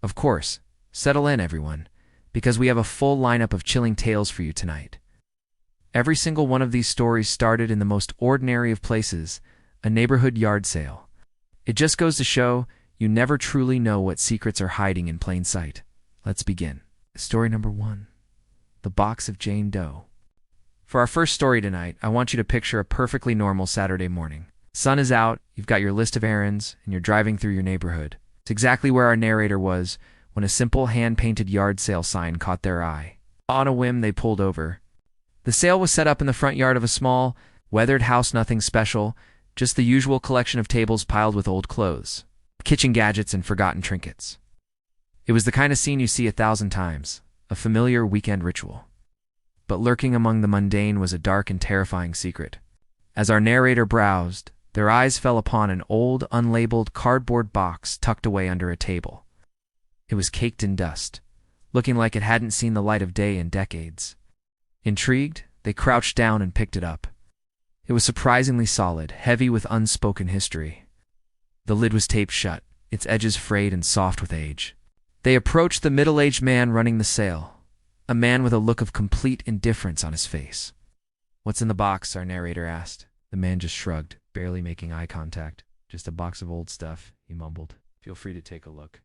Of course, settle in everyone, because we have a full lineup of chilling tales for you tonight. Every single one of these stories started in the most ordinary of places, a neighborhood yard sale. It just goes to show you never truly know what secrets are hiding in plain sight. Let's begin. Story number 1. The Box of Jane Doe. For our first story tonight, I want you to picture a perfectly normal Saturday morning. Sun is out, you've got your list of errands, and you're driving through your neighborhood. It's exactly where our narrator was when a simple hand-painted yard sale sign caught their eye. On a whim, they pulled over. The sale was set up in the front yard of a small, weathered house, nothing special, just the usual collection of tables piled with old clothes, kitchen gadgets, and forgotten trinkets. It was the kind of scene you see 1,000 times, a familiar weekend ritual. But lurking among the mundane was a dark and terrifying secret. As our narrator browsed, their eyes fell upon an old, unlabeled cardboard box tucked away under a table. It was caked in dust, looking like it hadn't seen the light of day in decades. Intrigued, they crouched down and picked it up. It was surprisingly solid, heavy with unspoken history. The lid was taped shut, its edges frayed and soft with age. They approached the middle-aged man running the sale, a man with a look of complete indifference on his face. "What's in the box?" our narrator asked. The man just shrugged, barely making eye contact. "Just a box of old stuff," he mumbled. "Feel free to take a look."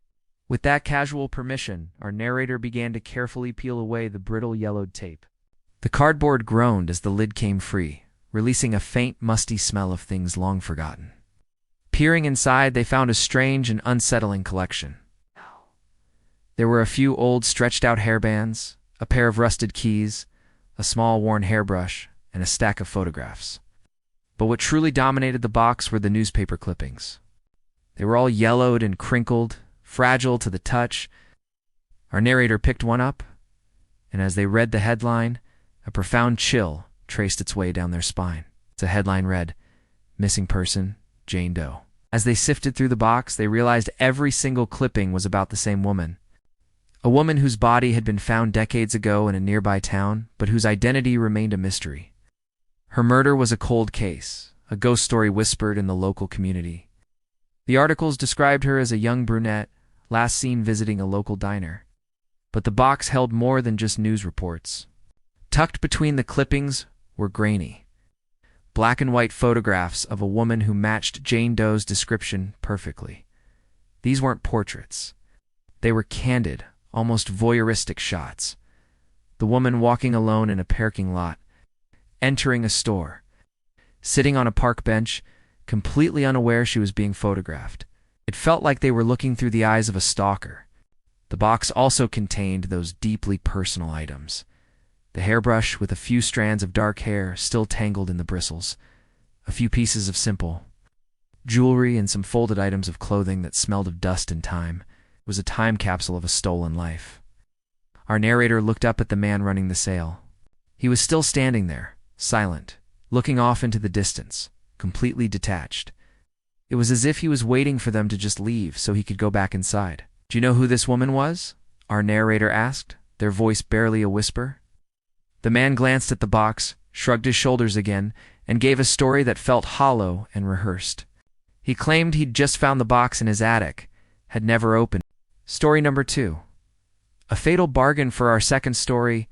With that casual permission, our narrator began to carefully peel away the brittle yellowed tape. The cardboard groaned as the lid came free, releasing a faint, musty smell of things long forgotten. Peering inside, they found a strange and unsettling collection. There were a few old, stretched-out hairbands, a pair of rusted keys, a small, worn hairbrush, and a stack of photographs. But what truly dominated the box were the newspaper clippings. They were all yellowed and crinkled, fragile to the touch. Our narrator picked one up, and as they read the headline, a profound chill traced its way down their spine. The headline read, "Missing Person, Jane Doe." As they sifted through the box, they realized every single clipping was about the same woman. A woman whose body had been found decades ago in a nearby town, but whose identity remained a mystery. Her murder was a cold case, a ghost story whispered in the local community. The articles described her as a young brunette, last seen visiting a local diner. But the box held more than just news reports. Tucked between the clippings were grainy, black and white photographs of a woman who matched Jane Doe's description perfectly. These weren't portraits. They were candid, almost voyeuristic shots. The woman walking alone in a parking lot, entering a store, sitting on a park bench, completely unaware she was being photographed. It felt like they were looking through the eyes of a stalker. The box also contained those deeply personal items. The hairbrush with a few strands of dark hair still tangled in the bristles, a few pieces of simple jewelry, and some folded items of clothing that smelled of dust and time. It was a time capsule of a stolen life. Our narrator looked up at the man running the sale. He was still standing there, silent, looking off into the distance, completely detached. It was as if he was waiting for them to just leave so he could go back inside. "Do you know who this woman was?" our narrator asked, their voice barely a whisper. The man glanced at the box, shrugged his shoulders again, and gave a story that felt hollow and rehearsed. He claimed he'd just found the box in his attic, had never opened. Story number 2. A fatal bargain for our second story.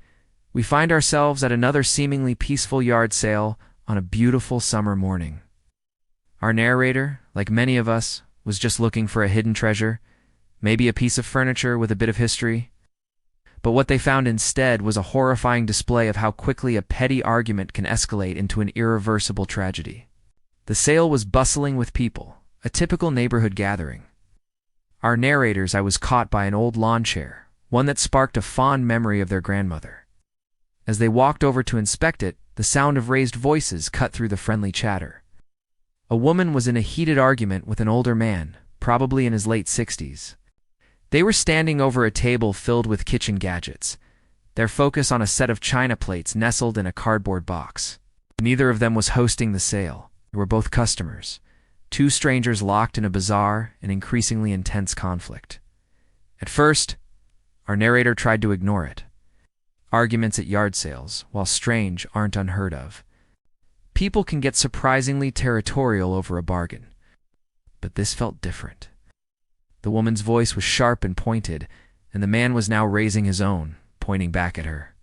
We find ourselves at another seemingly peaceful yard sale on a beautiful summer morning. Our narrator, like many of us, was just looking for a hidden treasure, maybe a piece of furniture with a bit of history. But what they found instead was a horrifying display of how quickly a petty argument can escalate into an irreversible tragedy. The sale was bustling with people, a typical neighborhood gathering. Our narrator's eye was caught by an old lawn chair, one that sparked a fond memory of their grandmother. As they walked over to inspect it, the sound of raised voices cut through the friendly chatter. A woman was in a heated argument with an older man, probably in his late 60s. They were standing over a table filled with kitchen gadgets, their focus on a set of china plates nestled in a cardboard box. Neither of them was hosting the sale. They were both customers, two strangers locked in a bizarre and increasingly intense conflict. At first, our narrator tried to ignore it. Arguments at yard sales, while strange, aren't unheard of. People can get surprisingly territorial over a bargain. But this felt different. The woman's voice was sharp and pointed, and the man was now raising his own, pointing back at her.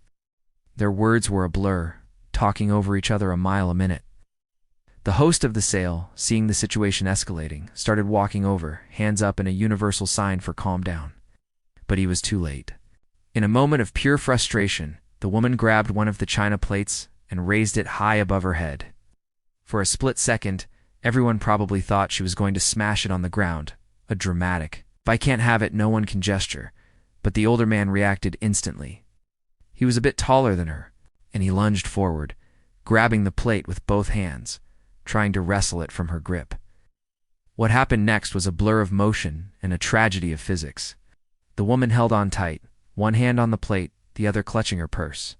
Their words were a blur, talking over each other a mile a minute. The host of the sale, seeing the situation escalating, started walking over, hands up in a universal sign for calm down. But he was too late. In a moment of pure frustration, the woman grabbed one of the china plates and raised it high above her head. For a split second, everyone probably thought she was going to smash it on the ground, a dramatic, "If I can't have it, no one can" gesture. But the older man reacted instantly. He was a bit taller than her, and he lunged forward, grabbing the plate with both hands, trying to wrestle it from her grip. What happened next was a blur of motion and a tragedy of physics. The woman held on tight, one hand on the plate, the other clutching her purse.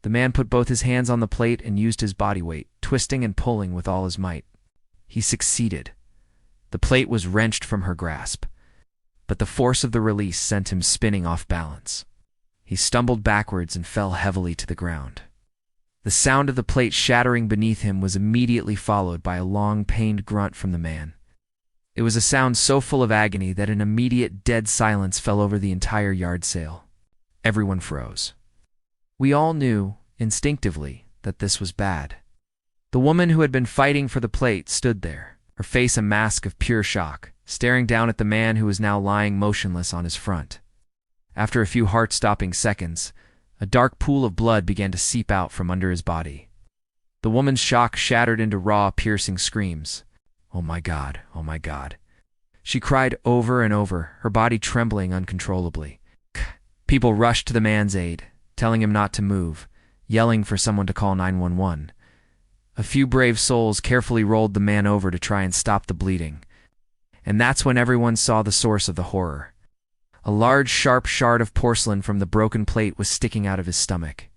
The man put both his hands on the plate and used his body weight, twisting and pulling with all his might. He succeeded. The plate was wrenched from her grasp, but the force of the release sent him spinning off balance. He stumbled backwards and fell heavily to the ground. The sound of the plate shattering beneath him was immediately followed by a long, pained grunt from the man. It was a sound so full of agony that an immediate dead silence fell over the entire yard sale. Everyone froze. We all knew, instinctively, that this was bad. The woman who had been fighting for the plate stood there, her face a mask of pure shock, staring down at the man who was now lying motionless on his front. After a few heart-stopping seconds, a dark pool of blood began to seep out from under his body. The woman's shock shattered into raw, piercing screams. "Oh my God, oh my God." She cried over and over, her body trembling uncontrollably. People rushed to the man's aid, telling him not to move, yelling for someone to call 911. A few brave souls carefully rolled the man over to try and stop the bleeding. And that's when everyone saw the source of the horror. A large, sharp shard of porcelain from the broken plate was sticking out of his stomach.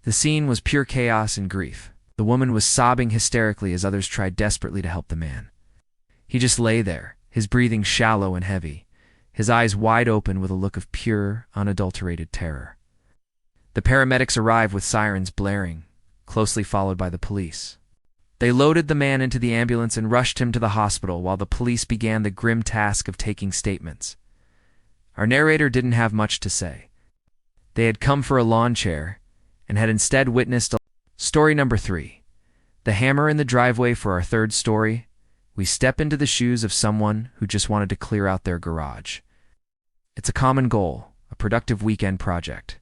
The scene was pure chaos and grief. The woman was sobbing hysterically as others tried desperately to help the man. He just lay there, his breathing shallow and heavy, his eyes wide open with a look of pure, unadulterated terror. The paramedics arrived with sirens blaring, closely followed by the police. They loaded the man into the ambulance and rushed him to the hospital while the police began the grim task of taking statements. Our narrator didn't have much to say. They had come for a lawn chair and had instead witnessed Story number 3. The hammer in the driveway for our third story. We step into the shoes of someone who just wanted to clear out their garage. It's a common goal, a productive weekend project.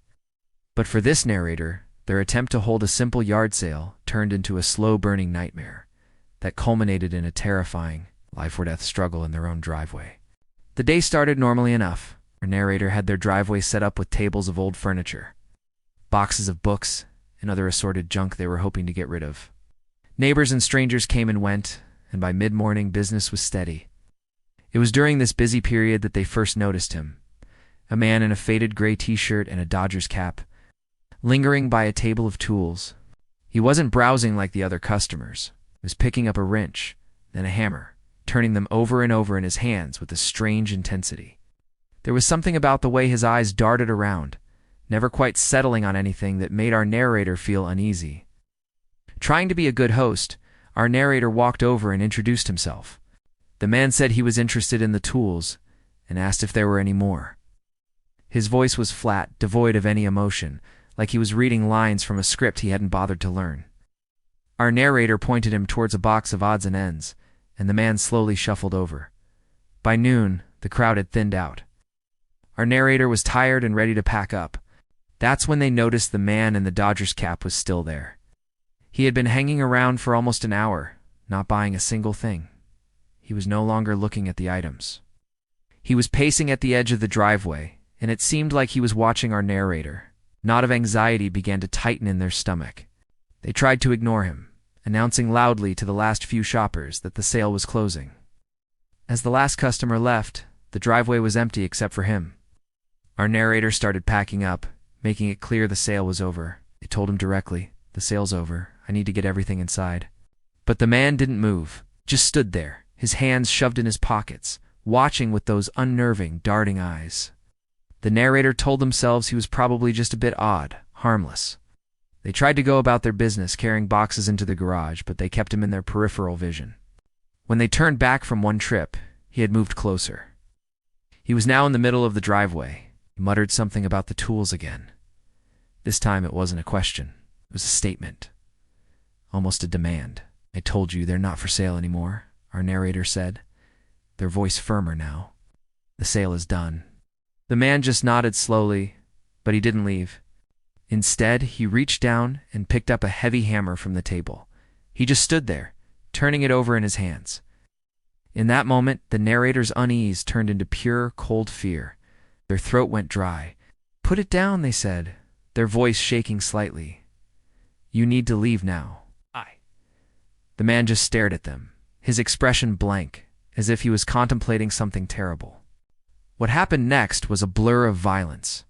But for this narrator, their attempt to hold a simple yard sale turned into a slow-burning nightmare that culminated in a terrifying, life-or-death struggle in their own driveway. The day started normally enough. Our narrator had their driveway set up with tables of old furniture, boxes of books, and other assorted junk they were hoping to get rid of. Neighbors and strangers came and went, and by mid-morning business was steady. It was during this busy period that they first noticed him, a man in a faded gray t-shirt and a Dodgers cap, lingering by a table of tools. He wasn't browsing like the other customers. He was picking up a wrench, then a hammer, turning them over and over in his hands with a strange intensity. There was something about the way his eyes darted around, never quite settling on anything, that made our narrator feel uneasy. Trying to be a good host, our narrator walked over and introduced himself. The man said he was interested in the tools and asked if there were any more. His voice was flat, devoid of any emotion, like he was reading lines from a script he hadn't bothered to learn. Our narrator pointed him towards a box of odds and ends, and the man slowly shuffled over. By noon, the crowd had thinned out. Our narrator was tired and ready to pack up. That's when they noticed the man in the Dodgers cap was still there. He had been hanging around for almost an hour, not buying a single thing. He was no longer looking at the items. He was pacing at the edge of the driveway, and it seemed like he was watching our narrator. A knot of anxiety began to tighten in their stomach. They tried to ignore him, announcing loudly to the last few shoppers that the sale was closing. As the last customer left, the driveway was empty except for him. Our narrator started packing up, making it clear the sale was over. They told him directly, "The sale's over. I need to get everything inside." But the man didn't move, just stood there, his hands shoved in his pockets, watching with those unnerving, darting eyes. The narrator told themselves he was probably just a bit odd, harmless. They tried to go about their business carrying boxes into the garage, but they kept him in their peripheral vision. When they turned back from one trip, he had moved closer. He was now in the middle of the driveway. He muttered something about the tools again. This time it wasn't a question. It was a statement. Almost a demand. "I told you they're not for sale anymore," our narrator said, their voice firmer now. "The sale is done." The man just nodded slowly, but he didn't leave. Instead, he reached down and picked up a heavy hammer from the table. He just stood there, turning it over in his hands. In that moment, the narrator's unease turned into pure, cold fear. Their throat went dry. "Put it down," they said, their voice shaking slightly. "You need to leave now." The man just stared at them, his expression blank, as if he was contemplating something terrible. What happened next was a blur of violence.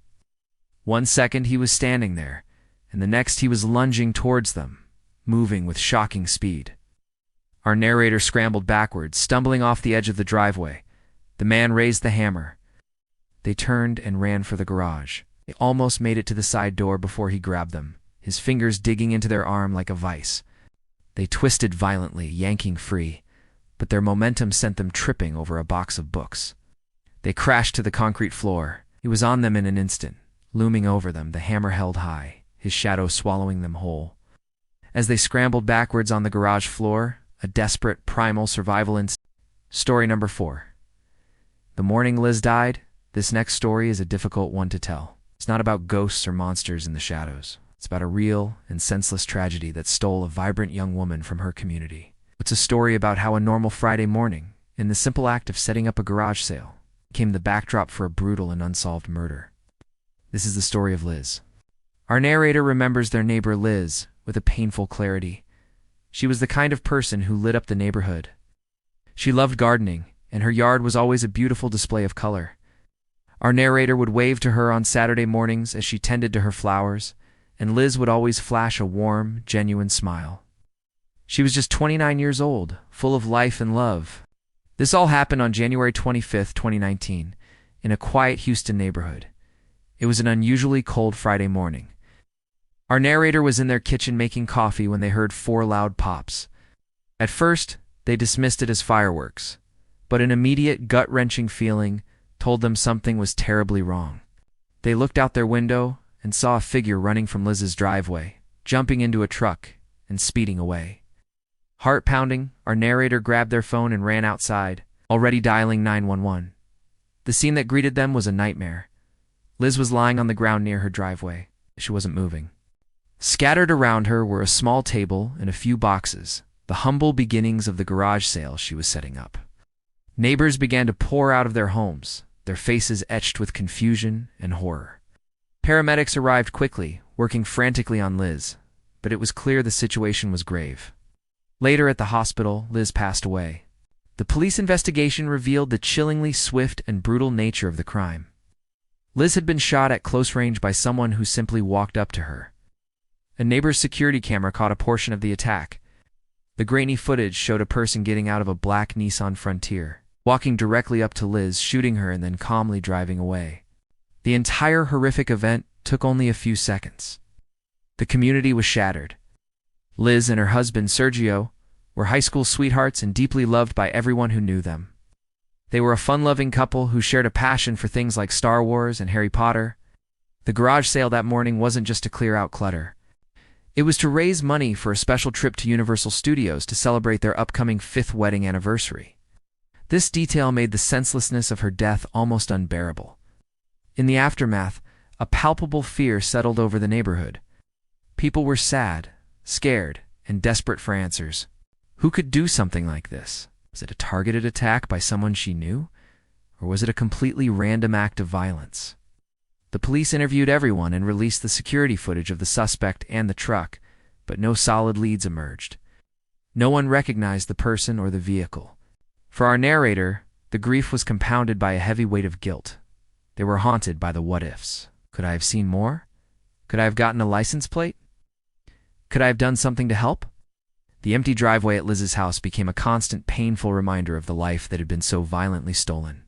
One second he was standing there, and the next he was lunging towards them, moving with shocking speed. Our narrator scrambled backwards, stumbling off the edge of the driveway. The man raised the hammer. They turned and ran for the garage. They almost made it to the side door before he grabbed them, his fingers digging into their arm like a vice. They twisted violently, yanking free, but their momentum sent them tripping over a box of books. They crashed to the concrete floor. He was on them in an instant, looming over them, the hammer held high, his shadow swallowing them whole. As they scrambled backwards on the garage floor, a desperate, primal survival instinct. Story number 4. The morning Liz died, this next story is a difficult one to tell. It's not about ghosts or monsters in the shadows. It's about a real and senseless tragedy that stole a vibrant young woman from her community. It's a story about how a normal Friday morning, in the simple act of setting up a garage sale, became the backdrop for a brutal and unsolved murder. This is the story of Liz. Our narrator remembers their neighbor Liz with a painful clarity. She was the kind of person who lit up the neighborhood. She loved gardening, and her yard was always a beautiful display of color. Our narrator would wave to her on Saturday mornings as she tended to her flowers, and Liz would always flash a warm, genuine smile. She was just 29 years old, full of life and love. This all happened on January 25th, 2019, in a quiet Houston neighborhood. It was an unusually cold Friday morning. Our narrator was in their kitchen making coffee when they heard 4 loud pops. At first, they dismissed it as fireworks, but an immediate gut-wrenching feeling told them something was terribly wrong. They looked out their window and saw a figure running from Liz's driveway, jumping into a truck and speeding away. Heart pounding, our narrator grabbed their phone and ran outside, already dialing 911. The scene that greeted them was a nightmare. Liz was lying on the ground near her driveway. She wasn't moving. Scattered around her were a small table and a few boxes, the humble beginnings of the garage sale she was setting up. Neighbors began to pour out of their homes, their faces etched with confusion and horror. Paramedics arrived quickly, working frantically on Liz, but it was clear the situation was grave. Later at the hospital, Liz passed away. The police investigation revealed the chillingly swift and brutal nature of the crime. Liz had been shot at close range by someone who simply walked up to her. A neighbor's security camera caught a portion of the attack. The grainy footage showed a person getting out of a black Nissan Frontier, walking directly up to Liz, shooting her and then calmly driving away. The entire horrific event took only a few seconds. The community was shattered. Liz and her husband, Sergio, were high school sweethearts and deeply loved by everyone who knew them. They were a fun-loving couple who shared a passion for things like Star Wars and Harry Potter. The garage sale that morning wasn't just to clear out clutter. It was to raise money for a special trip to Universal Studios to celebrate their upcoming 5th wedding anniversary. This detail made the senselessness of her death almost unbearable. In the aftermath, a palpable fear settled over the neighborhood. People were sad, scared, and desperate for answers. Who could do something like this? Was it a targeted attack by someone she knew? Or was it a completely random act of violence? The police interviewed everyone and released the security footage of the suspect and the truck, but no solid leads emerged. No one recognized the person or the vehicle. For our narrator, the grief was compounded by a heavy weight of guilt. They were haunted by the what-ifs. Could I have seen more? Could I have gotten a license plate? Could I have done something to help? The empty driveway at Liz's house became a constant, painful reminder of the life that had been so violently stolen.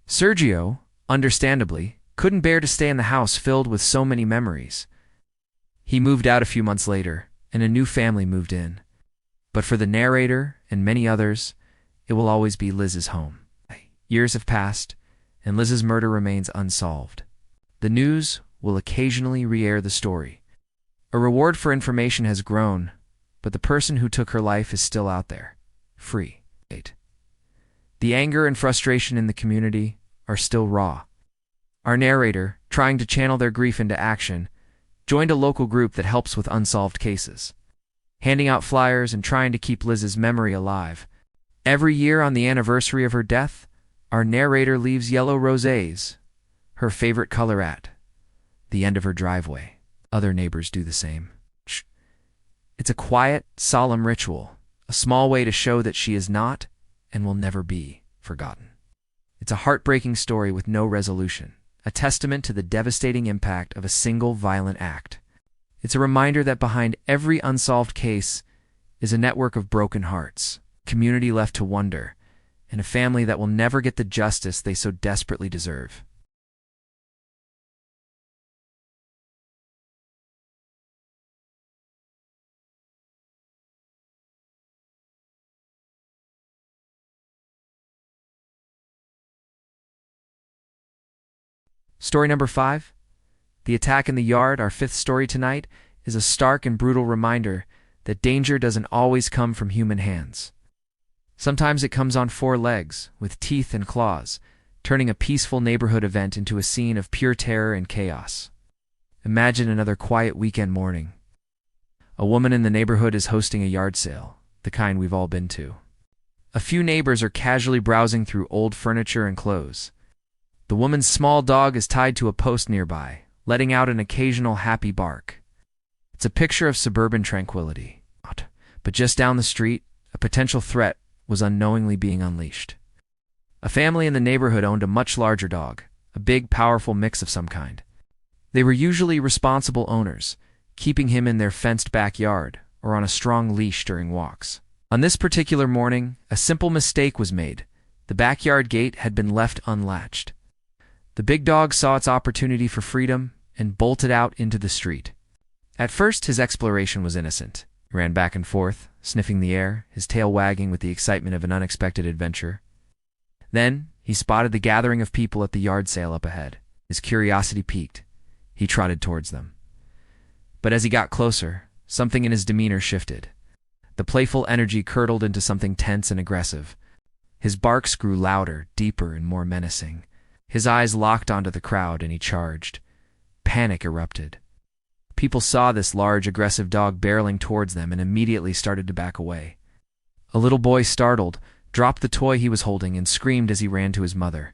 Sergio, understandably, couldn't bear to stay in the house filled with so many memories. He moved out a few months later, and a new family moved in. But for the narrator and many others, it will always be Liz's home. Years have passed, and Liz's murder remains unsolved. The news will occasionally re-air the story. A reward for information has grown, but the person who took her life is still out there, free. The anger and frustration in the community are still raw. Our narrator, trying to channel their grief into action, joined a local group that helps with unsolved cases, handing out flyers and trying to keep Liz's memory alive. Every year on the anniversary of her death, our narrator leaves yellow rosés, her favorite color, at the end of her driveway. Other neighbors do the same. It's a quiet, solemn ritual, a small way to show that she is not and will never be forgotten. It's a heartbreaking story with no resolution, a testament to the devastating impact of a single violent act. It's a reminder that behind every unsolved case is a network of broken hearts, a community left to wonder, and a family that will never get the justice they so desperately deserve. Story number 5, The Attack in the Yard. Our fifth story tonight is a stark and brutal reminder that danger doesn't always come from human hands. Sometimes it comes on 4 legs, with teeth and claws, turning a peaceful neighborhood event into a scene of pure terror and chaos. Imagine another quiet weekend morning. A woman in the neighborhood is hosting a yard sale, the kind we've all been to. A few neighbors are casually browsing through old furniture and clothes. The woman's small dog is tied to a post nearby, letting out an occasional happy bark. It's a picture of suburban tranquility. But just down the street, a potential threat was unknowingly being unleashed. A family in the neighborhood owned a much larger dog, a big, powerful mix of some kind. They were usually responsible owners, keeping him in their fenced backyard or on a strong leash during walks. On this particular morning, a simple mistake was made. The backyard gate had been left unlatched. The big dog saw its opportunity for freedom and bolted out into the street. At first, his exploration was innocent. He ran back and forth, sniffing the air, his tail wagging with the excitement of an unexpected adventure. Then, he spotted the gathering of people at the yard sale up ahead. His curiosity piqued. He trotted towards them. But as he got closer, something in his demeanor shifted. The playful energy curdled into something tense and aggressive. His barks grew louder, deeper, and more menacing. His eyes locked onto the crowd, and he charged. Panic erupted. People saw this large, aggressive dog barreling towards them and immediately started to back away. A little boy, startled, dropped the toy he was holding and screamed as he ran to his mother.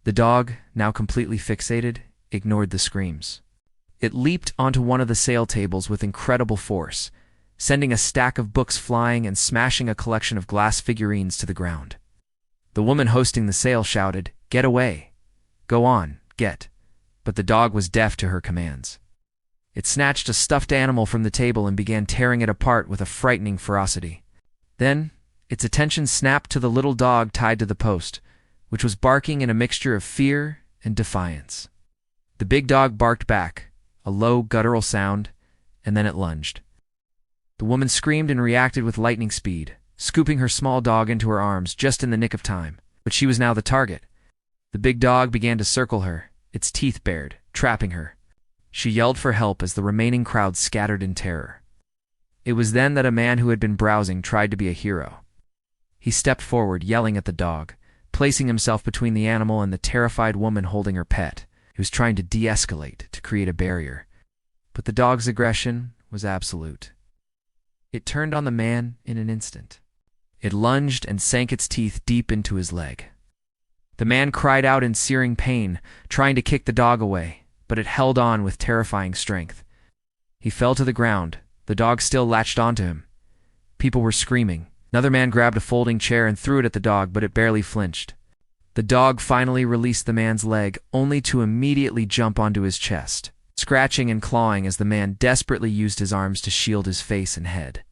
The dog, now completely fixated, ignored the screams. It leaped onto one of the sale tables with incredible force, sending a stack of books flying and smashing a collection of glass figurines to the ground. The woman hosting the sale shouted, "Get away! Go on, get." But the dog was deaf to her commands. It snatched a stuffed animal from the table and began tearing it apart with a frightening ferocity. Then, its attention snapped to the little dog tied to the post, which was barking in a mixture of fear and defiance. The big dog barked back, a low, guttural sound, and then it lunged. The woman screamed and reacted with lightning speed, scooping her small dog into her arms just in the nick of time. But she was now the target. The big dog began to circle her, its teeth bared, trapping her. She yelled for help as the remaining crowd scattered in terror. It was then that a man who had been browsing tried to be a hero. He stepped forward, yelling at the dog, placing himself between the animal and the terrified woman holding her pet. He was trying to de-escalate, to create a barrier. But the dog's aggression was absolute. It turned on the man in an instant. It lunged and sank its teeth deep into his leg. The man cried out in searing pain, trying to kick the dog away, but it held on with terrifying strength. He fell to the ground, the dog still latched onto him. People were screaming. Another man grabbed a folding chair and threw it at the dog, but it barely flinched. The dog finally released the man's leg, only to immediately jump onto his chest, scratching and clawing as the man desperately used his arms to shield his face and head.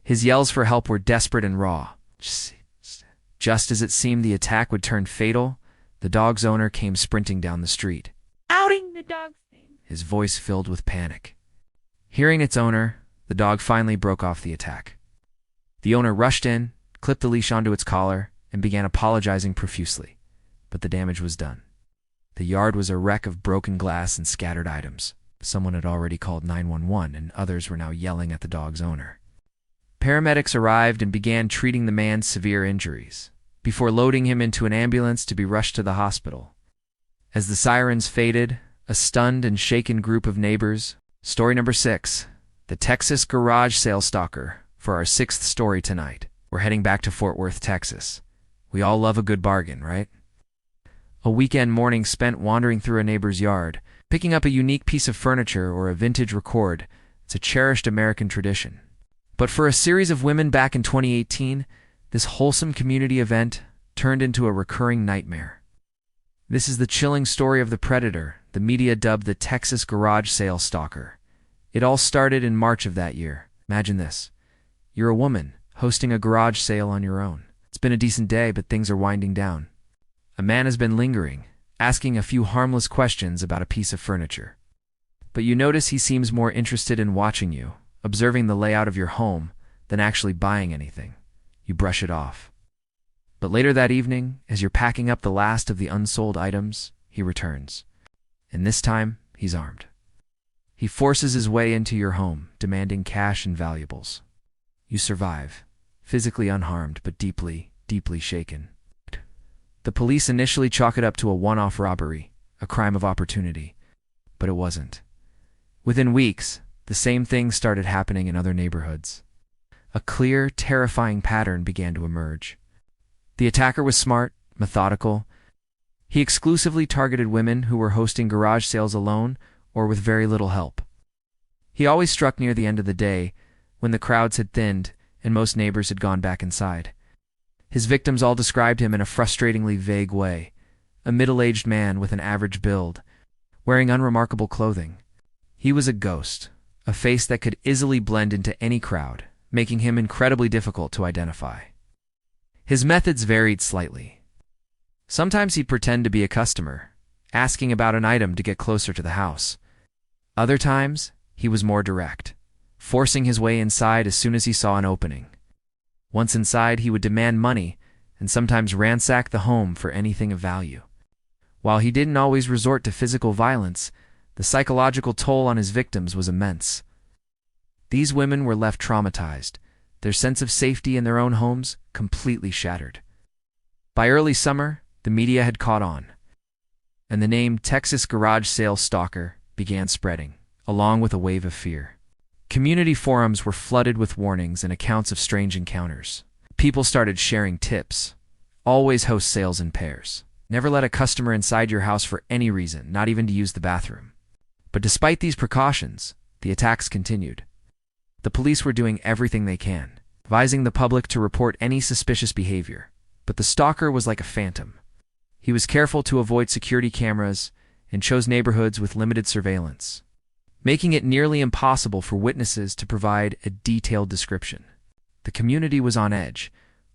His yells for help were desperate and raw. Just as it seemed the attack would turn fatal, the dog's owner came sprinting down the street. Outing the dog's name. His voice filled with panic. Hearing its owner, the dog finally broke off the attack. The owner rushed in, clipped the leash onto its collar, and began apologizing profusely. But the damage was done. The yard was a wreck of broken glass and scattered items. Someone had already called 911, and others were now yelling at the dog's owner. Paramedics arrived and began treating the man's severe injuries, before loading him into an ambulance to be rushed to the hospital. As the sirens faded, a stunned and shaken group of neighbors. Story number 6, the Texas garage sale stalker, for our 6th story tonight. We're heading back to Fort Worth, Texas. We all love a good bargain, right? A weekend morning spent wandering through a neighbor's yard, picking up a unique piece of furniture or a vintage record. It's a cherished American tradition. But for a series of women back in 2018, this wholesome community event turned into a recurring nightmare. This is the chilling story of the predator, the media dubbed the Texas garage sale stalker. It all started in March of that year. Imagine this. You're a woman, hosting a garage sale on your own. It's been a decent day, but things are winding down. A man has been lingering, asking a few harmless questions about a piece of furniture. But you notice he seems more interested in watching you, observing the layout of your home, than actually buying anything. You brush it off. But later that evening, as you're packing up the last of the unsold items, he returns. And this time, he's armed. He forces his way into your home, demanding cash and valuables. You survive, physically unharmed but deeply, deeply shaken. The police initially chalk it up to a one-off robbery, a crime of opportunity. But it wasn't. Within weeks, the same thing started happening in other neighborhoods. A clear, terrifying pattern began to emerge. The attacker was smart, methodical. He exclusively targeted women who were hosting garage sales alone or with very little help. He always struck near the end of the day, when the crowds had thinned and most neighbors had gone back inside. His victims all described him in a frustratingly vague way: a middle-aged man with an average build, wearing unremarkable clothing. He was a ghost, a face that could easily blend into any crowd, making him incredibly difficult to identify. His methods varied slightly. Sometimes he'd pretend to be a customer, asking about an item to get closer to the house. Other times, he was more direct, forcing his way inside as soon as he saw an opening. Once inside, he would demand money and sometimes ransack the home for anything of value. While he didn't always resort to physical violence, the psychological toll on his victims was immense. These women were left traumatized, their sense of safety in their own homes completely shattered. By early summer, the media had caught on, and the name Texas garage sale stalker began spreading, along with a wave of fear. Community forums were flooded with warnings and accounts of strange encounters. People started sharing tips. Always host sales in pairs. Never let a customer inside your house for any reason, not even to use the bathroom. But despite these precautions, the attacks continued. The police were doing everything they can, advising the public to report any suspicious behavior. But the stalker was like a phantom. He was careful to avoid security cameras and chose neighborhoods with limited surveillance, making it nearly impossible for witnesses to provide a detailed description. The community was on edge,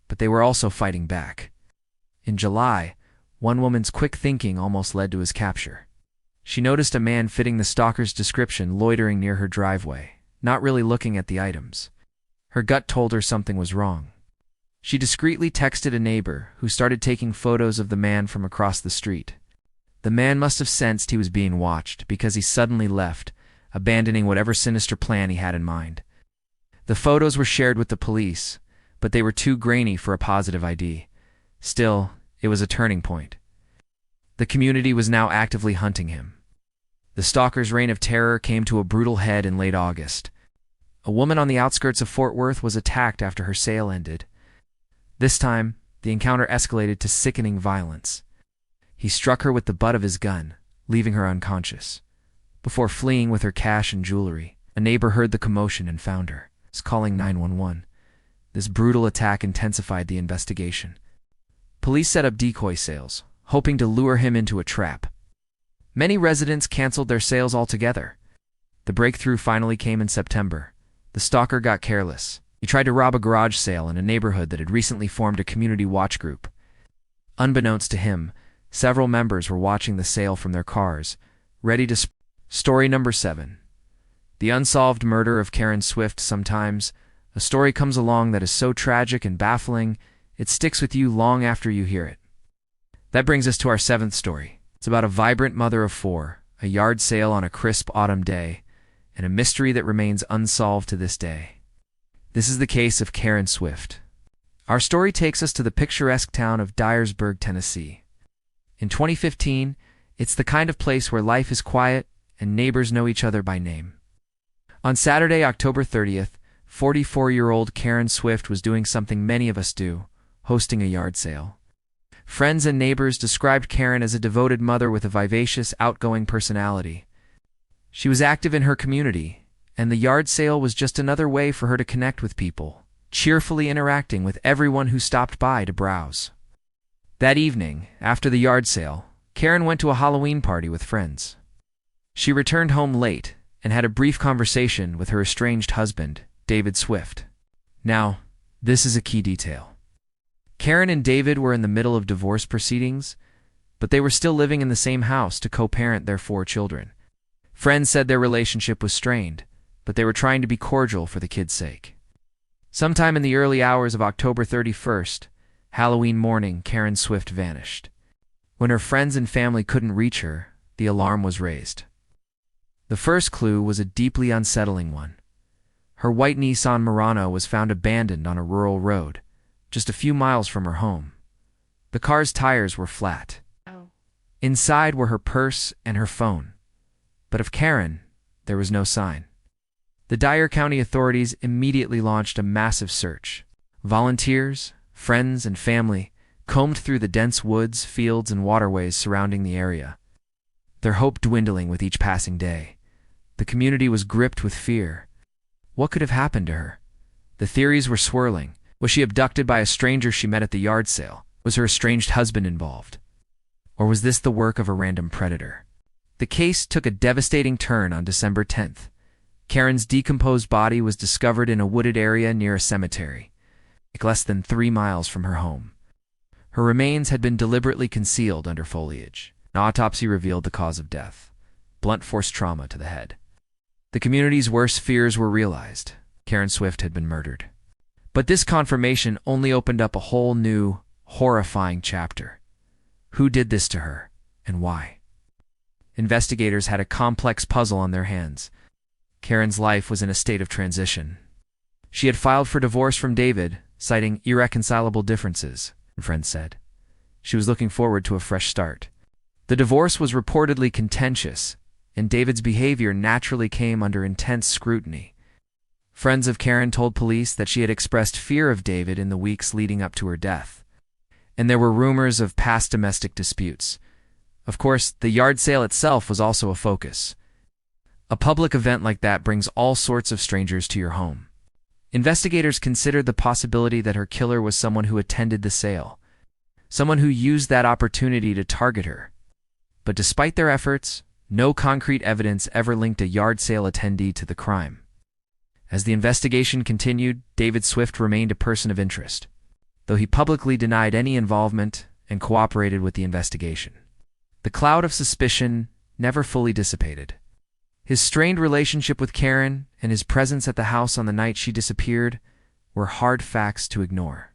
but they were also fighting back. In July, one woman's quick thinking almost led to his capture. She noticed a man fitting the stalker's description loitering near her driveway, not really looking at the items. Her gut told her something was wrong. She discreetly texted a neighbor, who started taking photos of the man from across the street. The man must have sensed he was being watched because he suddenly left, abandoning whatever sinister plan he had in mind. The photos were shared with the police, but they were too grainy for a positive ID. Still, it was a turning point. The community was now actively hunting him. The stalker's reign of terror came to a brutal head in late August. A woman on the outskirts of Fort Worth was attacked after her sale ended. This time, the encounter escalated to sickening violence. He struck her with the butt of his gun, leaving her unconscious. Before fleeing with her cash and jewelry, a neighbor heard the commotion and found her, calling 911. This brutal attack intensified the investigation. Police set up decoy sales, hoping to lure him into a trap. Many residents canceled their sales altogether. The breakthrough finally came in September. The stalker got careless. He tried to rob a garage sale in a neighborhood that had recently formed a community watch group. Unbeknownst to him, several members were watching the sale from their cars, ready to Story number 7. The unsolved murder of Karen Swift. Sometimes, a story comes along that is so tragic and baffling, it sticks with you long after you hear it. That brings us to our 7th story. It's about a vibrant mother of four, a yard sale on a crisp autumn day, and a mystery that remains unsolved to this day. This is the case of Karen Swift. Our story takes us to the picturesque town of Dyersburg, Tennessee. In 2015, it's the kind of place where life is quiet and neighbors know each other by name. On Saturday, October 30th, 44-year-old Karen Swift was doing something many of us do, hosting a yard sale. Friends and neighbors described Karen as a devoted mother with a vivacious, outgoing personality. She was active in her community, and the yard sale was just another way for her to connect with people, cheerfully interacting with everyone who stopped by to browse. That evening, after the yard sale, Karen went to a Halloween party with friends. She returned home late and had a brief conversation with her estranged husband, David Swift. Now, this is a key detail. Karen and David were in the middle of divorce proceedings, but they were still living in the same house to co-parent their 4 children. Friends said their relationship was strained, but they were trying to be cordial for the kids' sake. Sometime in the early hours of October 31st, Halloween morning, Karen Swift vanished. When her friends and family couldn't reach her, the alarm was raised. The first clue was a deeply unsettling one. Her white Nissan Murano was found abandoned on a rural road, just a few miles from her home. The car's tires were flat. Inside were her purse and her phone. But of Karen, there was no sign. The Dyer County authorities immediately launched a massive search. Volunteers, friends, and family combed through the dense woods, fields, and waterways surrounding the area, their hope dwindling with each passing day. The community was gripped with fear. What could have happened to her? The theories were swirling. Was she abducted by a stranger she met at the yard sale? Was her estranged husband involved? Or was this the work of a random predator? The case took a devastating turn on December 10th. Karen's decomposed body was discovered in a wooded area near a cemetery, less than 3 miles from her home. Her remains had been deliberately concealed under foliage. An autopsy revealed the cause of death: blunt force trauma to the head. The community's worst fears were realized. Karen Swift had been murdered. But this confirmation only opened up a whole new, horrifying chapter. Who did this to her, and why? Investigators had a complex puzzle on their hands. Karen's life was in a state of transition. She had filed for divorce from David, citing irreconcilable differences, friends said. She was looking forward to a fresh start. The divorce was reportedly contentious, and David's behavior naturally came under intense scrutiny. Friends of Karen told police that she had expressed fear of David in the weeks leading up to her death, and there were rumors of past domestic disputes. Of course, the yard sale itself was also a focus. A public event like that brings all sorts of strangers to your home. Investigators considered the possibility that her killer was someone who attended the sale, someone who used that opportunity to target her. But despite their efforts, no concrete evidence ever linked a yard sale attendee to the crime. As the investigation continued, David Swift remained a person of interest, though he publicly denied any involvement and cooperated with the investigation. The cloud of suspicion never fully dissipated. His strained relationship with Karen and his presence at the house on the night she disappeared were hard facts to ignore.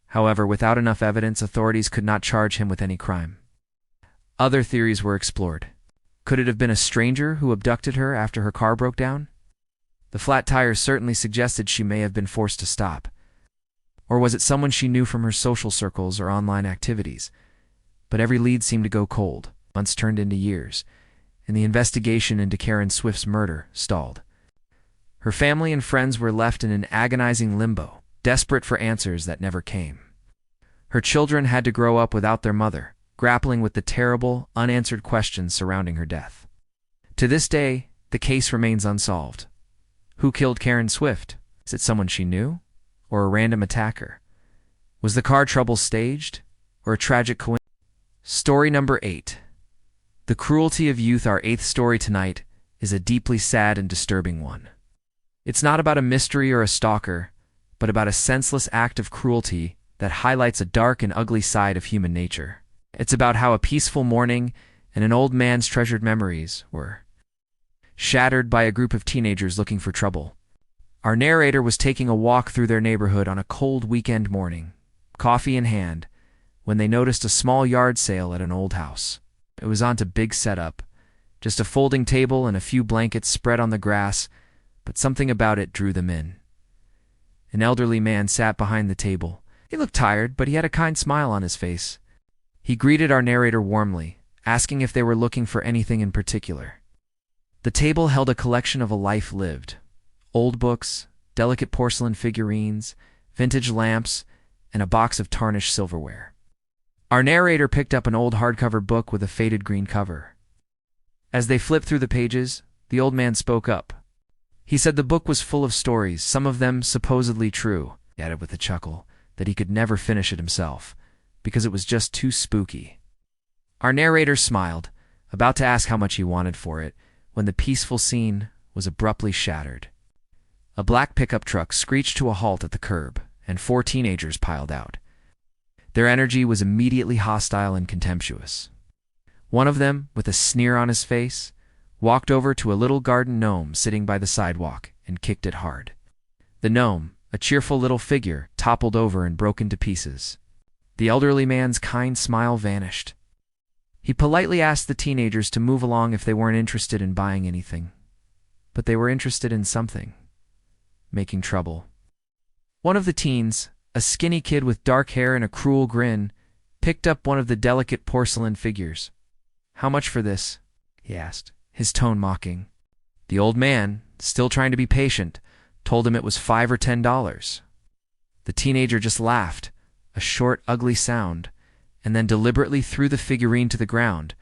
However, without enough evidence, authorities could not charge him with any crime. Other theories were explored. Could it have been a stranger who abducted her after her car broke down? The flat tires certainly suggested she may have been forced to stop. Or was it someone she knew from her social circles or online activities? But every lead seemed to go cold. Months turned into years, and the investigation into Karen Swift's murder stalled. Her family and friends were left in an agonizing limbo, desperate for answers that never came. Her children had to grow up without their mother, grappling with the terrible, unanswered questions surrounding her death. To this day, the case remains unsolved. Who killed Karen Swift? Is it someone she knew? Or a random attacker? Was the car trouble staged? Or a tragic coincidence? Story number 8. The cruelty of youth. Our 8th story tonight is a deeply sad and disturbing one. It's not about a mystery or a stalker, but about a senseless act of cruelty that highlights a dark and ugly side of human nature. It's about how a peaceful morning and an old man's treasured memories were shattered by a group of teenagers looking for trouble. Our narrator was taking a walk through their neighborhood on a cold weekend morning, coffee in hand, when they noticed a small yard sale at an old house. It was onto big setup, just a folding table and a few blankets spread on the grass, but something about it drew them in. An elderly man sat behind the table. He looked tired, but he had a kind smile on his face. He greeted our narrator warmly, asking if they were looking for anything in particular. The table held a collection of a life lived: old books, delicate porcelain figurines, vintage lamps, and a box of tarnished silverware. Our narrator picked up an old hardcover book with a faded green cover. As they flipped through the pages, the old man spoke up. He said the book was full of stories, some of them supposedly true. He added with a chuckle that he could never finish it himself, because it was just too spooky. Our narrator smiled, about to ask how much he wanted for it, when the peaceful scene was abruptly shattered. A black pickup truck screeched to a halt at the curb, and 4 teenagers piled out. Their energy was immediately hostile and contemptuous. One of them, with a sneer on his face, walked over to a little garden gnome sitting by the sidewalk and kicked it hard. The gnome, a cheerful little figure, toppled over and broke into pieces. The elderly man's kind smile vanished. He politely asked the teenagers to move along if they weren't interested in buying anything. But they were interested in something: making trouble. One of the teens, a skinny kid with dark hair and a cruel grin, picked up one of the delicate porcelain figures. "How much for this?" he asked, his tone mocking. The old man, still trying to be patient, told him it was $5 or $10. The teenager just laughed, a short, ugly sound, and then deliberately threw the figurine to the ground,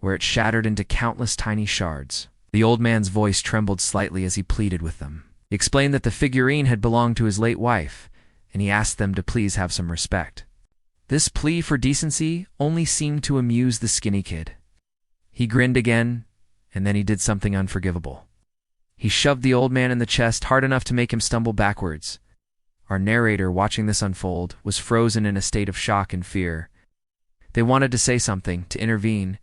where it shattered into countless tiny shards. The old man's voice trembled slightly as he pleaded with them. He explained that the figurine had belonged to his late wife, and he asked them to please have some respect. This plea for decency only seemed to amuse the skinny kid. He grinned again, and then he did something unforgivable. He shoved the old man in the chest hard enough to make him stumble backwards. Our narrator, watching this unfold, was frozen in a state of shock and fear. They wanted to say something, to intervene,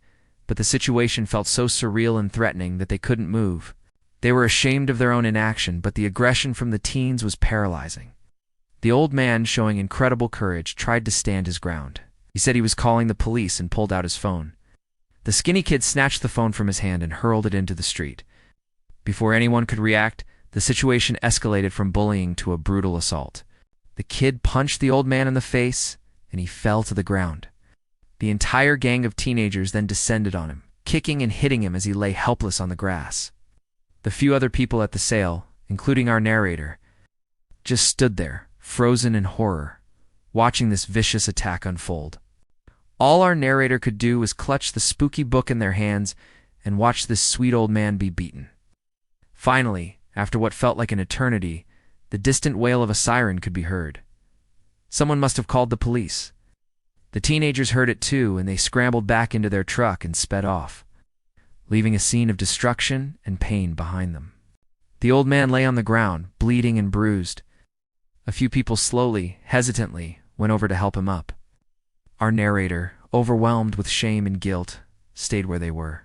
but the situation felt so surreal and threatening that they couldn't move. They were ashamed of their own inaction, but the aggression from the teens was paralyzing. The old man, showing incredible courage, tried to stand his ground. He said he was calling the police and pulled out his phone. The skinny kid snatched the phone from his hand and hurled it into the street. Before anyone could react, the situation escalated from bullying to a brutal assault. The kid punched the old man in the face, and he fell to the ground. The entire gang of teenagers then descended on him, kicking and hitting him as he lay helpless on the grass. The few other people at the sale, including our narrator, just stood there, frozen in horror, watching this vicious attack unfold. All our narrator could do was clutch the spooky book in their hands and watch this sweet old man be beaten. Finally, after what felt like an eternity, the distant wail of a siren could be heard. Someone must have called the police. The teenagers heard it too, and they scrambled back into their truck and sped off, leaving a scene of destruction and pain behind them. The old man lay on the ground, bleeding and bruised. A few people slowly, hesitantly, went over to help him up. Our narrator, overwhelmed with shame and guilt, stayed where they were.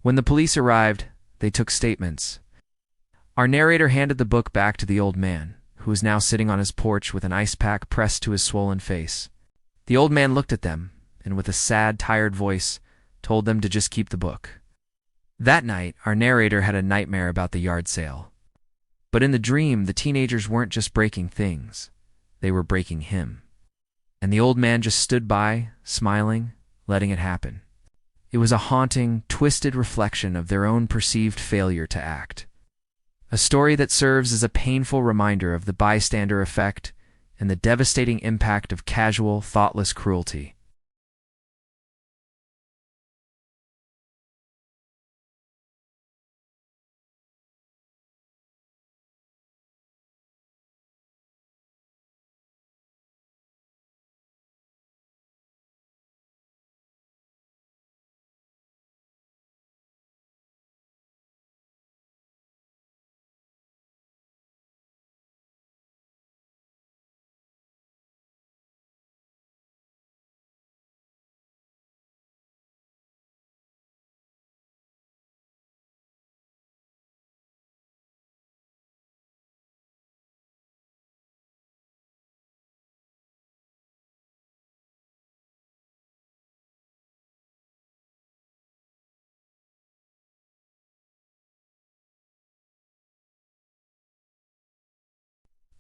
When the police arrived, they took statements. Our narrator handed the book back to the old man, who was now sitting on his porch with an ice pack pressed to his swollen face. The old man looked at them, and with a sad, tired voice, told them to just keep the book. That night, our narrator had a nightmare about the yard sale. But in the dream, the teenagers weren't just breaking things. They were breaking him. And the old man just stood by, smiling, letting it happen. It was a haunting, twisted reflection of their own perceived failure to act. A story that serves as a painful reminder of the bystander effect and the devastating impact of casual, thoughtless cruelty.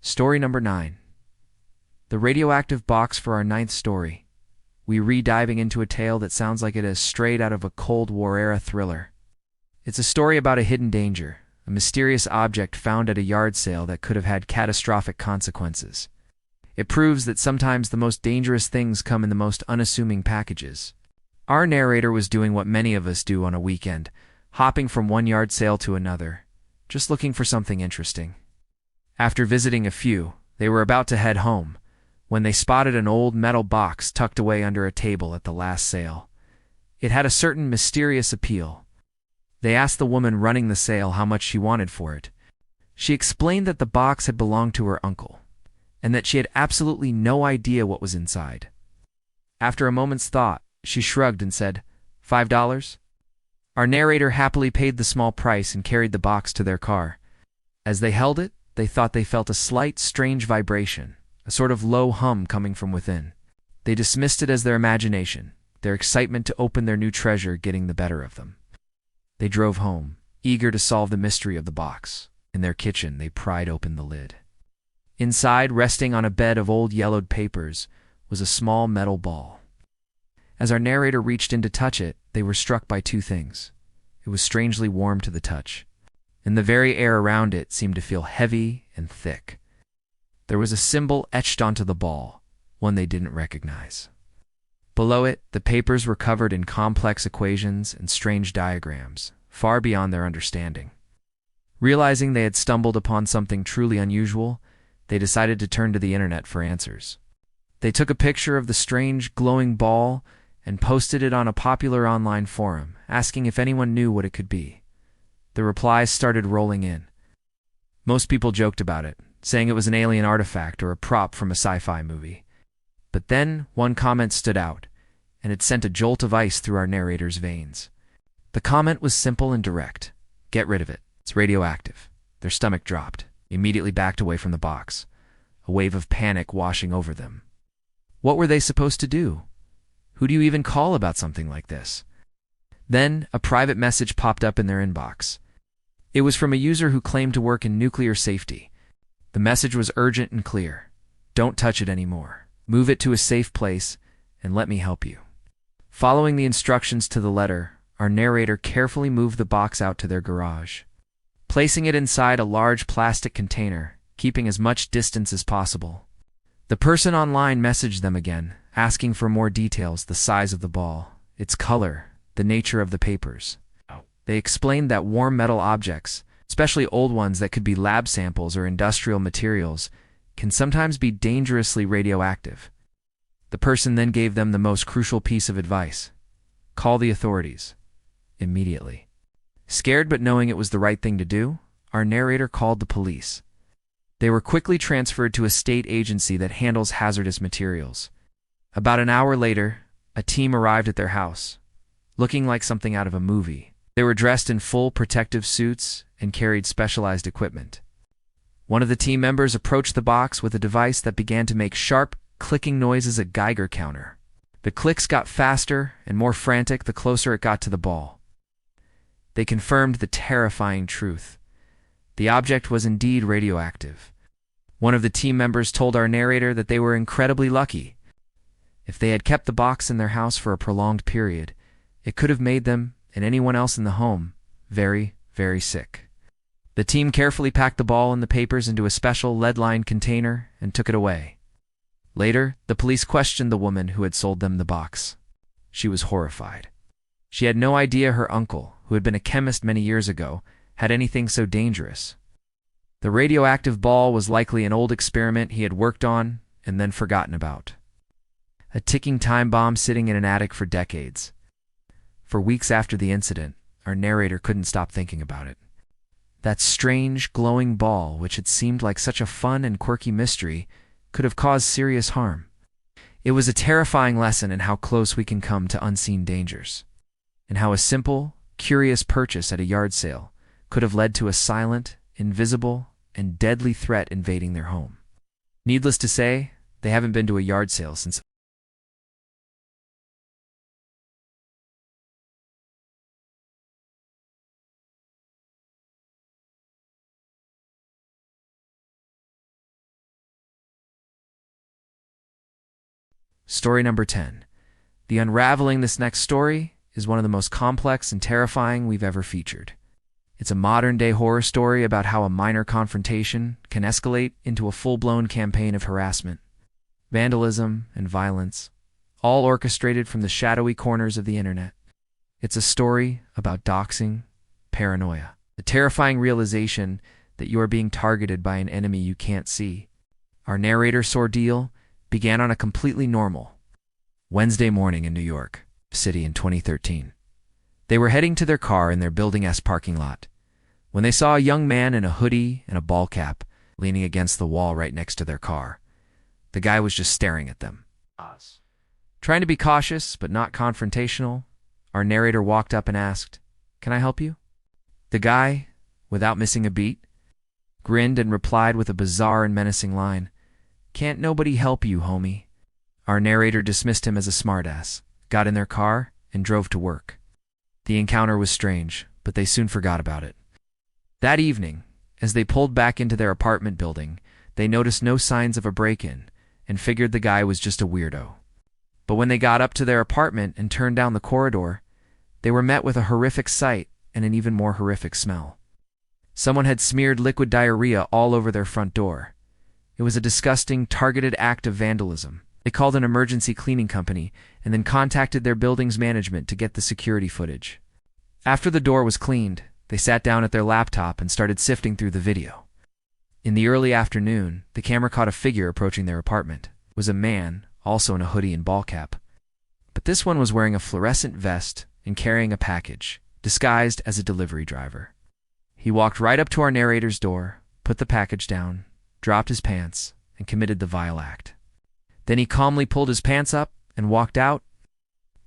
Story number 9. The radioactive box for our 9th story. We re-diving into a tale that sounds like it has strayed out of a Cold War-era thriller. It's a story about a hidden danger, a mysterious object found at a yard sale that could have had catastrophic consequences. It proves that sometimes the most dangerous things come in the most unassuming packages. Our narrator was doing what many of us do on a weekend, hopping from one yard sale to another, just looking for something interesting. After visiting a few, they were about to head home, when they spotted an old metal box tucked away under a table at the last sale. It had a certain mysterious appeal. They asked the woman running the sale how much she wanted for it. She explained that the box had belonged to her uncle, and that she had absolutely no idea what was inside. After a moment's thought, she shrugged and said, $5? Our narrator happily paid the small price and carried the box to their car. As they held it, they thought they felt a slight, strange vibration, a sort of low hum coming from within. They dismissed it as their imagination, their excitement to open their new treasure getting the better of them. They drove home, eager to solve the mystery of the box. In their kitchen, they pried open the lid. Inside, resting on a bed of old yellowed papers, was a small metal ball. As our narrator reached in to touch it, they were struck by two things. It was strangely warm to the touch, and the very air around it seemed to feel heavy and thick. There was a symbol etched onto the ball, one they didn't recognize. Below it, the papers were covered in complex equations and strange diagrams, far beyond their understanding. Realizing they had stumbled upon something truly unusual, they decided to turn to the internet for answers. They took a picture of the strange, glowing ball and posted it on a popular online forum, asking if anyone knew what it could be. The replies started rolling in. Most people joked about it, saying it was an alien artifact or a prop from a sci-fi movie. But then one comment stood out, and it sent a jolt of ice through our narrator's veins. The comment was simple and direct. Get rid of it. It's radioactive. Their stomach dropped, immediately backed away from the box, a wave of panic washing over them. What were they supposed to do? Who do you even call about something like this? Then, a private message popped up in their inbox. It was from a user who claimed to work in nuclear safety. The message was urgent and clear. Don't touch it anymore. Move it to a safe place, and let me help you. Following the instructions to the letter, our narrator carefully moved the box out to their garage, placing it inside a large plastic container, keeping as much distance as possible. The person online messaged them again, asking for more details: the size of the ball, its color, the nature of the papers. They explained that warm metal objects, especially old ones that could be lab samples or industrial materials, can sometimes be dangerously radioactive. The person then gave them the most crucial piece of advice: call the authorities. Immediately. Scared but knowing it was the right thing to do, our narrator called the police. They were quickly transferred to a state agency that handles hazardous materials. About an hour later, a team arrived at their house, looking like something out of a movie. They were dressed in full protective suits and carried specialized equipment. One of the team members approached the box with a device that began to make sharp, clicking noises, a Geiger counter. The clicks got faster and more frantic the closer it got to the ball. They confirmed the terrifying truth. The object was indeed radioactive. One of the team members told our narrator that they were incredibly lucky. If they had kept the box in their house for a prolonged period, it could have made them, and anyone else in the home, very, very sick. The team carefully packed the ball and the papers into a special lead-lined container and took it away. Later, the police questioned the woman who had sold them the box. She was horrified. She had no idea her uncle, who had been a chemist many years ago, had anything so dangerous. The radioactive ball was likely an old experiment he had worked on and then forgotten about. A ticking time bomb sitting in an attic for decades. For weeks after the incident, our narrator couldn't stop thinking about it. That strange, glowing ball, which had seemed like such a fun and quirky mystery, could have caused serious harm. It was a terrifying lesson in how close we can come to unseen dangers, and how a simple, curious purchase at a yard sale could have led to a silent, invisible, and deadly threat invading their home. Needless to say, they haven't been to a yard sale since Story number 10. The unraveling this next story is one of the most complex and terrifying we've ever featured. It's a modern-day horror story about how a minor confrontation can escalate into a full-blown campaign of harassment, vandalism, and violence, all orchestrated from the shadowy corners of the internet. It's a story about doxing, paranoia, the terrifying realization that you are being targeted by an enemy you can't see. Our narrator's ordeal began on a completely normal Wednesday morning in New York City in 2013. They were heading to their car in their Building S parking lot when they saw a young man in a hoodie and a ball cap leaning against the wall right next to their car. The guy was just staring at them. Trying to be cautious but not confrontational, our narrator walked up and asked, "Can I help you?" The guy, without missing a beat, grinned and replied with a bizarre and menacing line, "Can't nobody help you, homie." Our narrator dismissed him as a smartass, got in their car, and drove to work. The encounter was strange, but they soon forgot about it. That evening, as they pulled back into their apartment building, they noticed no signs of a break-in and figured the guy was just a weirdo. But when they got up to their apartment and turned down the corridor, they were met with a horrific sight and an even more horrific smell. Someone had smeared liquid diarrhea all over their front door. It was a disgusting, targeted act of vandalism. They called an emergency cleaning company and then contacted their building's management to get the security footage. After the door was cleaned, they sat down at their laptop and started sifting through the video. In the early afternoon, the camera caught a figure approaching their apartment. It was a man, also in a hoodie and ball cap. But this one was wearing a fluorescent vest and carrying a package, disguised as a delivery driver. He walked right up to our narrator's door, put the package down, dropped his pants, and committed the vile act. Then he calmly pulled his pants up and walked out.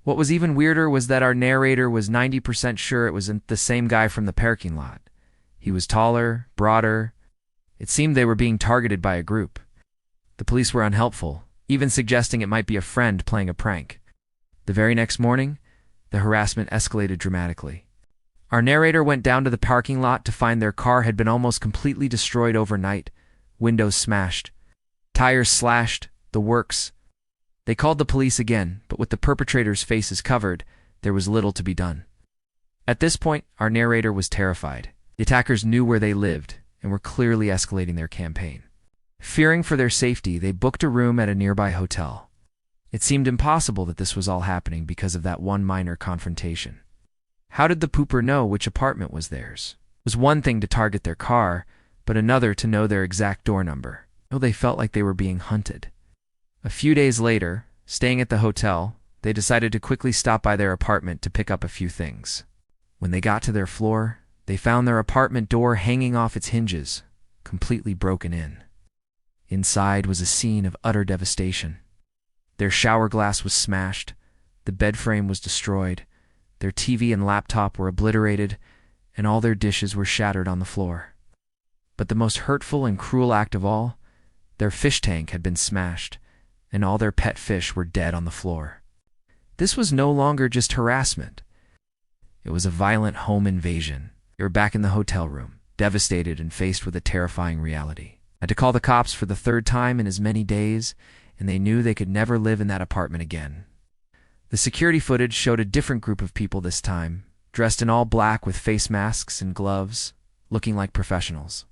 What was even weirder was that our narrator was 90% sure it was the same guy from the parking lot. He was taller, broader. It seemed they were being targeted by a group. The police were unhelpful, even suggesting it might be a friend playing a prank. The very next morning, the harassment escalated dramatically. Our narrator went down to the parking lot to find their car had been almost completely destroyed overnight, windows smashed, tires slashed, the works. They called the police again, but with the perpetrators' faces covered, there was little to be done. At this point, our narrator was terrified. The attackers knew where they lived and were clearly escalating their campaign. Fearing for their safety, they booked a room at a nearby hotel. It seemed impossible that this was all happening because of that one minor confrontation. How did the pooper know which apartment was theirs? It was one thing to target their car, but another to know their exact door number. Oh, they felt like they were being hunted. A few days later, staying at the hotel, they decided to quickly stop by their apartment to pick up a few things. When they got to their floor, they found their apartment door hanging off its hinges, completely broken in. Inside was a scene of utter devastation. Their shower glass was smashed, the bed frame was destroyed, their TV and laptop were obliterated, and all their dishes were shattered on the floor. But the most hurtful and cruel act of all, their fish tank had been smashed, and all their pet fish were dead on the floor. This was no longer just harassment. It was a violent home invasion. They were back in the hotel room, devastated and faced with a terrifying reality. Had to call the cops for the third time in as many days, and they knew they could never live in that apartment again. The security footage showed a different group of people this time, dressed in all black with face masks and gloves, looking like professionals.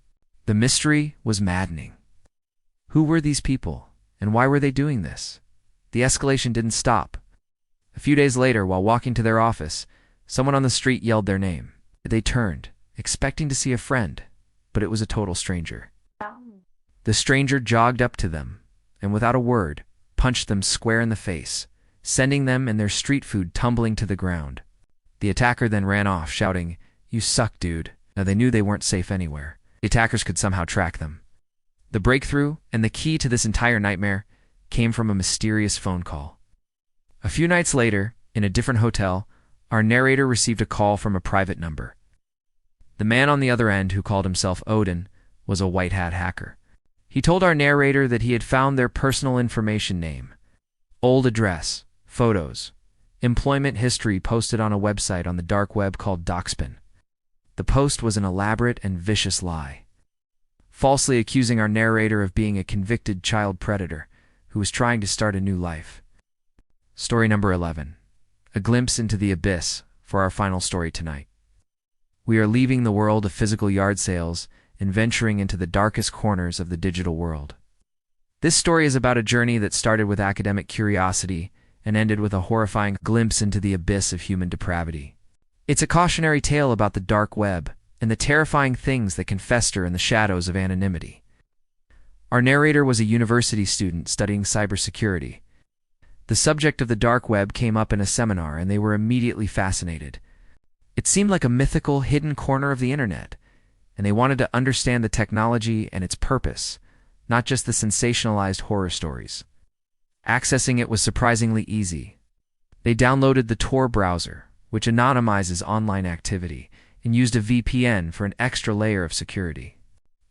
The mystery was maddening. Who were these people? And why were they doing this? The escalation didn't stop. A few days later, while walking to their office, someone on the street yelled their name. They turned, expecting to see a friend, but it was a total stranger. The stranger jogged up to them, and without a word, punched them square in the face, sending them and their street food tumbling to the ground. The attacker then ran off, shouting, "You suck, dude." Now they knew they weren't safe anywhere. The attackers could somehow track them. The breakthrough and the key to this entire nightmare came from a mysterious phone call. A few nights later, in a different hotel, our narrator received a call from a private number. The man on the other end, who called himself Odin, was a white hat hacker. He told our narrator that he had found their personal information: name, old address, photos, employment history posted on a website on the dark web called Doxpin. The post was an elaborate and vicious lie, falsely accusing our narrator of being a convicted child predator who was trying to start a new life. Story number 11. A glimpse into the abyss for our final story tonight. We are leaving the world of physical yard sales and venturing into the darkest corners of the digital world. This story is about a journey that started with academic curiosity and ended with a horrifying glimpse into the abyss of human depravity. It's a cautionary tale about the dark web and the terrifying things that can fester in the shadows of anonymity. Our narrator was a university student studying cybersecurity. The subject of the dark web came up in a seminar, and they were immediately fascinated. It seemed like a mythical, hidden corner of the internet, and they wanted to understand the technology and its purpose, not just the sensationalized horror stories. Accessing it was surprisingly easy. They downloaded the Tor browser, which anonymizes online activity, and used a VPN for an extra layer of security.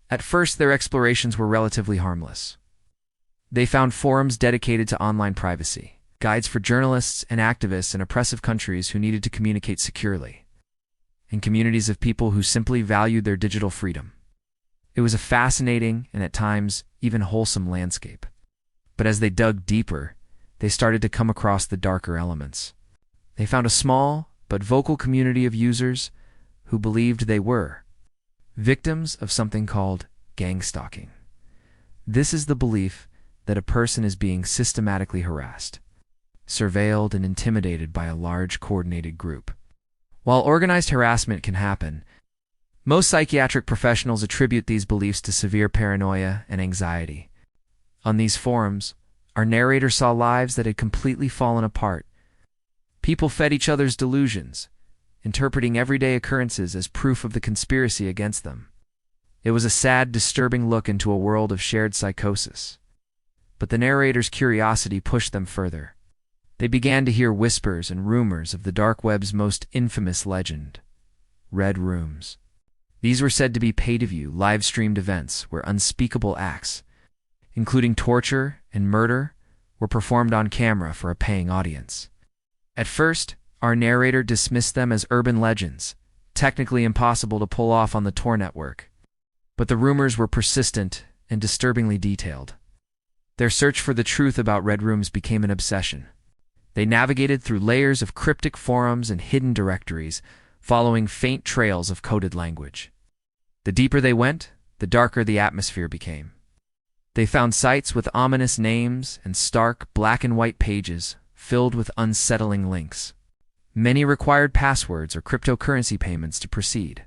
At first, their explorations were relatively harmless. They found forums dedicated to online privacy, guides for journalists and activists in oppressive countries who needed to communicate securely, and communities of people who simply valued their digital freedom. It was a fascinating and at times even wholesome landscape. But as they dug deeper, they started to come across the darker elements. They found a small but vocal community of users who believed they were victims of something called gang stalking. This is the belief that a person is being systematically harassed, surveilled, and intimidated by a large coordinated group. While organized harassment can happen, most psychiatric professionals attribute these beliefs to severe paranoia and anxiety. On these forums, our narrator saw lives that had completely fallen apart. People fed each other's delusions, interpreting everyday occurrences as proof of the conspiracy against them. It was a sad, disturbing look into a world of shared psychosis. But the narrator's curiosity pushed them further. They began to hear whispers and rumors of the dark web's most infamous legend, Red Rooms. These were said to be pay-to-view, live-streamed events where unspeakable acts, including torture and murder, were performed on camera for a paying audience. At first, our narrator dismissed them as urban legends, technically impossible to pull off on the Tor network. But the rumors were persistent and disturbingly detailed. Their search for the truth about Red Rooms became an obsession. They navigated through layers of cryptic forums and hidden directories, following faint trails of coded language. The deeper they went, the darker the atmosphere became. They found sites with ominous names and stark black and white pages filled with unsettling links. Many required passwords or cryptocurrency payments to proceed.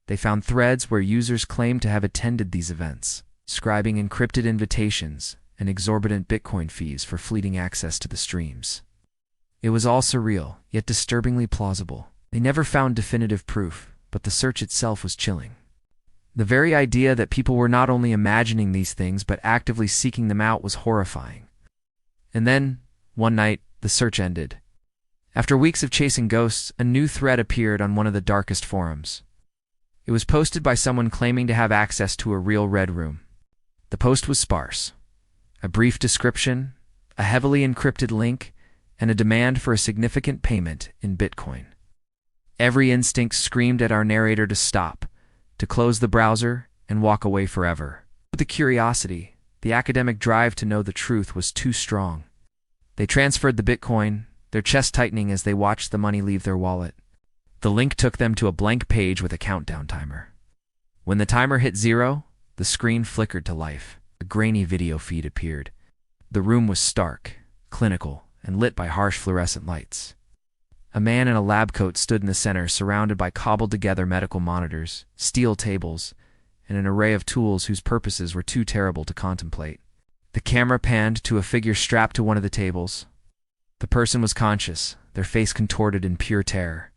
They found threads where users claimed to have attended these events, scribing encrypted invitations and exorbitant Bitcoin fees for fleeting access to the streams. It was all surreal, yet disturbingly plausible. They never found definitive proof, but the search itself was chilling. The very idea that people were not only imagining these things but actively seeking them out was horrifying. And then, one night, the search ended. After weeks of chasing ghosts, a new thread appeared on one of the darkest forums. It was posted by someone claiming to have access to a real Red Room. The post was sparse. A brief description, a heavily encrypted link, and a demand for a significant payment in Bitcoin. Every instinct screamed at our narrator to stop, to close the browser, and walk away forever. But the curiosity, the academic drive to know the truth was too strong. They transferred the Bitcoin, their chest tightening as they watched the money leave their wallet. The link took them to a blank page with a countdown timer. When the timer hit 0, the screen flickered to life. A grainy video feed appeared. The room was stark, clinical, and lit by harsh fluorescent lights. A man in a lab coat stood in the center, surrounded by cobbled-together medical monitors, steel tables, and an array of tools whose purposes were too terrible to contemplate. The camera panned to a figure strapped to one of the tables. The person was conscious, their face contorted in pure terror.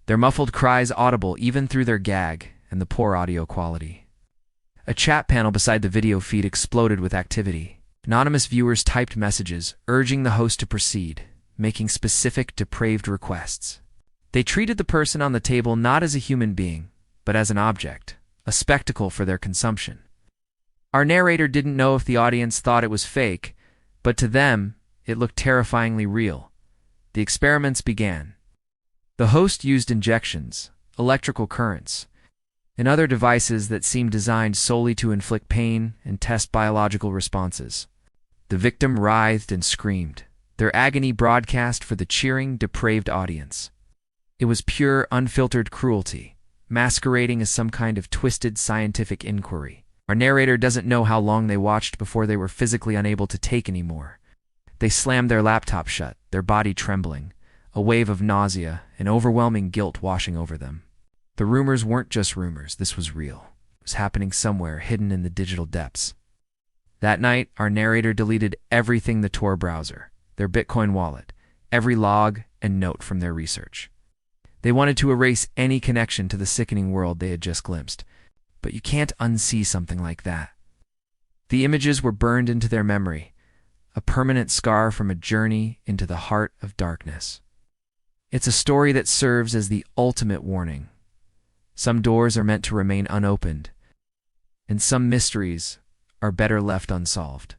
Their muffled cries audible even through their gag and the poor audio quality. A chat panel beside the video feed exploded with activity. Anonymous viewers typed messages, urging the host to proceed, making specific, depraved requests. They treated the person on the table not as a human being, but as an object, a spectacle for their consumption. Our narrator didn't know if the audience thought it was fake, but to them, it looked terrifyingly real. The experiments began. The host used injections, electrical currents, and other devices that seemed designed solely to inflict pain and test biological responses. The victim writhed and screamed, their agony broadcast for the cheering, depraved audience. It was pure, unfiltered cruelty, masquerading as some kind of twisted scientific inquiry. Our narrator doesn't know how long they watched before they were physically unable to take any more. They slammed their laptop shut, their body trembling, a wave of nausea and overwhelming guilt washing over them. The rumors weren't just rumors, this was real. It was happening somewhere, hidden in the digital depths. That night, our narrator deleted everything: the Tor browser, their Bitcoin wallet, every log and note from their research. They wanted to erase any connection to the sickening world they had just glimpsed. But you can't unsee something like that. The images were burned into their memory, a permanent scar from a journey into the heart of darkness. It's a story that serves as the ultimate warning. Some doors are meant to remain unopened, and some mysteries are better left unsolved.